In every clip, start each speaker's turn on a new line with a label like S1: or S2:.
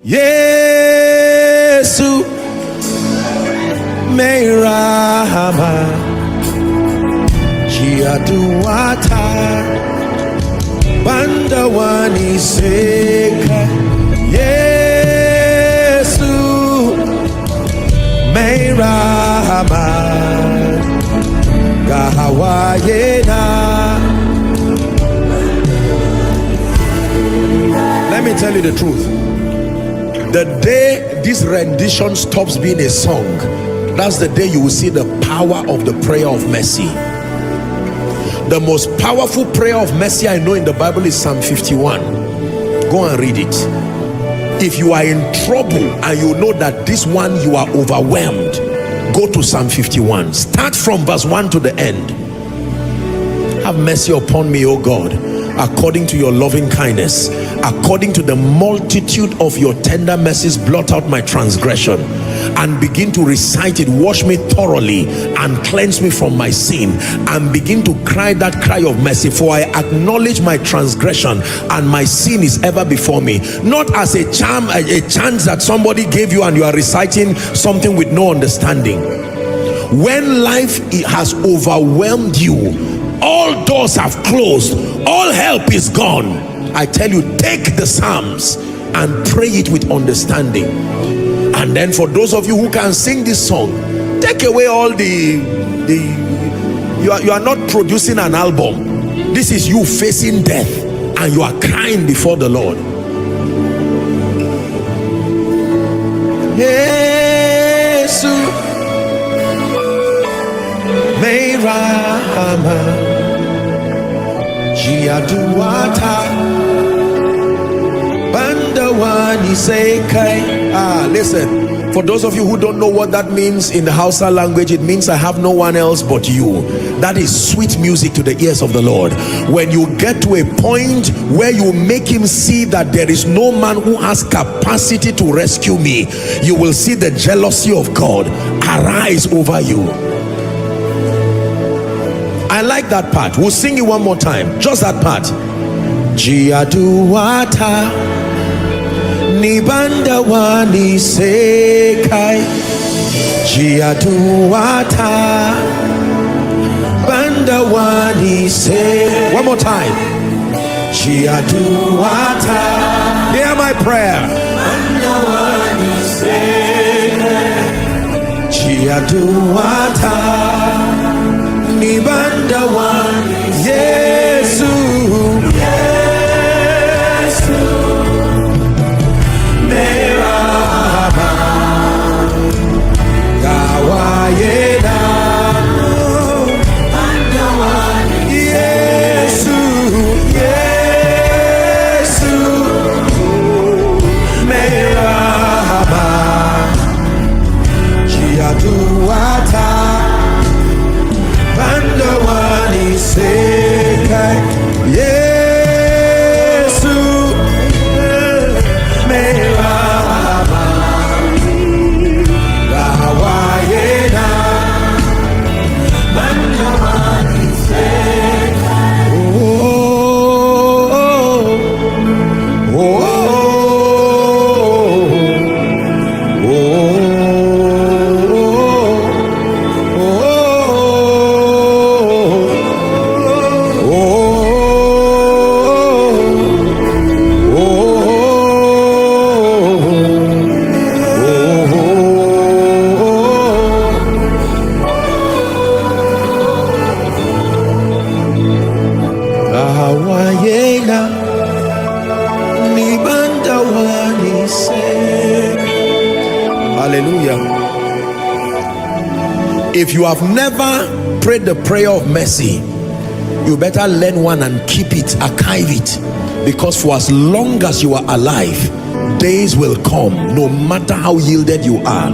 S1: Yesu me Rahama Jiaduata Bandawani Seka Yesu me Rahama Gahawayena. Let me tell you the truth. The day this rendition stops being a song, that's the day you will see the power of the prayer of mercy. The most powerful prayer of mercy I know in the Bible is Psalm 51. Go and read it. If you are in trouble and you know that this one you are overwhelmed, go to Psalm 51. Start from verse 1 to the end. Have mercy upon me, O God, according to your loving kindness, according to the multitude of your tender mercies, blot out my transgression. And begin to recite it. Wash me thoroughly and cleanse me from my sin, and begin to cry that cry of mercy. For I acknowledge my transgression, and my sin is ever before me. Not as a chance that somebody gave you and you are reciting something with no understanding. When life has overwhelmed you, all doors have closed, all help is gone, I tell you, take the Psalms and pray it with understanding. And then for those of you who can sing this song, take away all you are not producing an album. This is you facing death and you are crying before the Lord. Yesu me Rahama Jiaduata Bandawani Sekai. Listen, for those of you who don't know what that means in the Hausa language, it means I have no one else but you. That is sweet music to the ears of the Lord. When you get to a point where you make him see that there is no man who has capacity to rescue me, you will see the jealousy of God arise over you. I like that part. We'll sing it one more time. Just that part. Jiaduata Nibanda wani sekai Jiaduata Banda wani sekai. One more time. Jiaduata. Hear my prayer. Banda wani sekai Jiaduata Nibanda wani Yesu Yesu me Rahama Gawayena Nibanda wani Yesu Yesu me Rahama Jiaduata Bandawani Sekai Yesu me Rahama Gawayena Bandawani Sekai. Oh, oh, oh, oh, hallelujah. If you have never prayed the prayer of mercy, you better learn one and keep it, archive it, because for as long as you are alive, days will come, no matter how yielded you are,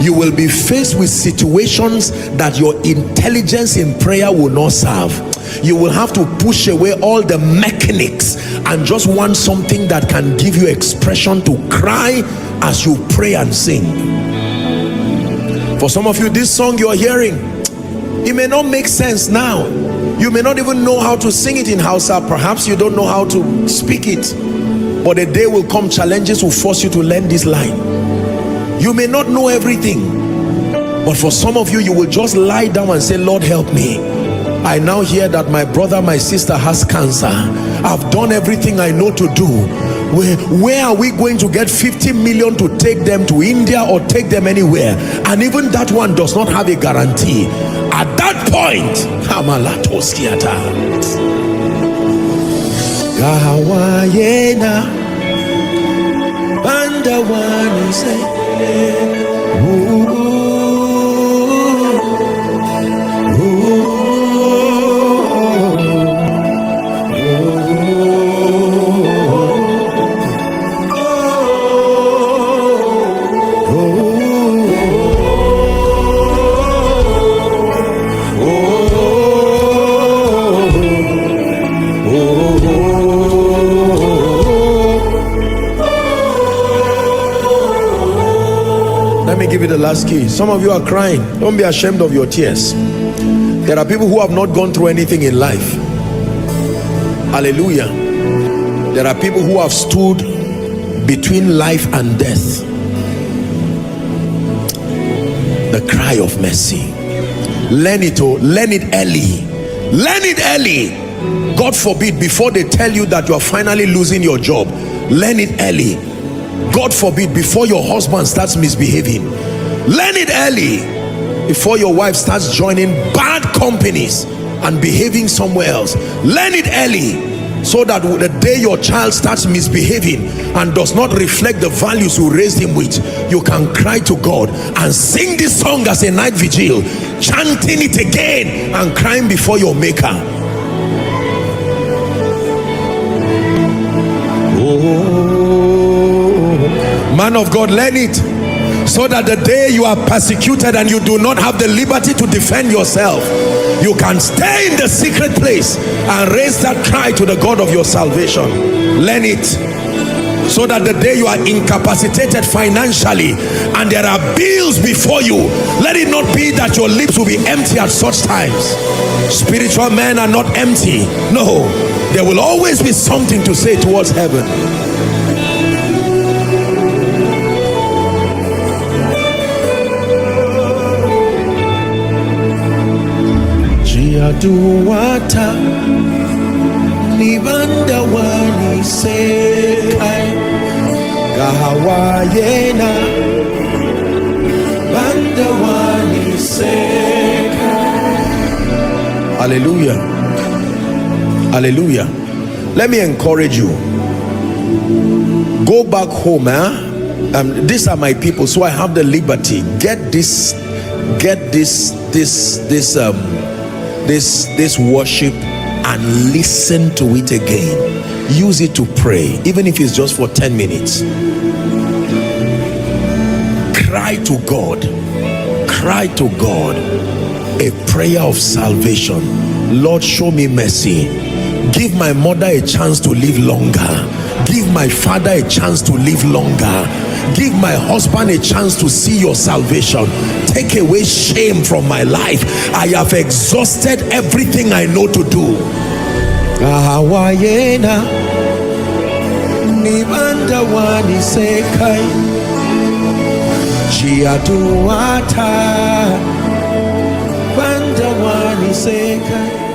S1: you will be faced with situations that your intelligence in prayer will not serve. You will have to push away all the mechanics and just want something that can give you expression to cry as you pray and sing. For some of you, this song you're hearing, it may not make sense now. You may not even know how to sing it in Hausa. Perhaps you don't know how to speak it. But a day will come, challenges will force you to learn this line. You may not know everything, but for some of you, you will just lie down and say, Lord, help me. I now hear that my brother, my sister has cancer. I've done everything I know to do. Where are we going to get 50 million to take them to India or take them anywhere? And even that one does not have a guarantee. At that point, give you the last key. Some of you are crying. Don't be ashamed of your tears. There are people who have not gone through anything in life. Hallelujah. There are people who have stood between life and death. The cry of mercy. Learn it, oh, learn it early. Learn it early. God forbid, before they tell you that you are finally losing your job, learn it early. God forbid, before your husband starts misbehaving, learn it early. Before your wife starts joining bad companies and behaving somewhere else, learn it early, so that the day your child starts misbehaving and does not reflect the values you raised him with, you can cry to God and sing this song as a night vigil, chanting it again and crying before your maker. Man of God, learn it, so that the day you are persecuted and you do not have the liberty to defend yourself, you can stay in the secret place and raise that cry to the God of your salvation. Learn it, so that the day you are incapacitated financially and there are bills before you, let it not be that your lips will be empty at such times. Spiritual men are not empty. No, there will always be something to say towards heaven. Duwata nibanda wani sekai gahawayena banda wani sekai. Hallelujah. Hallelujah. Let me encourage you. Go back home. These are my people, so I have the liberty. Get this worship and listen to it again. Use it to pray, even if it's just for 10 minutes. Cry to God. Cry to God a prayer of salvation. Lord, show me mercy. Give my mother a chance to live longer. Give my father a chance to live longer. Give my husband a chance to see your salvation. Take away shame from my life. I have exhausted everything I know to do. Ahawayena nibanda wani sekai jiatuata banda wani sekai.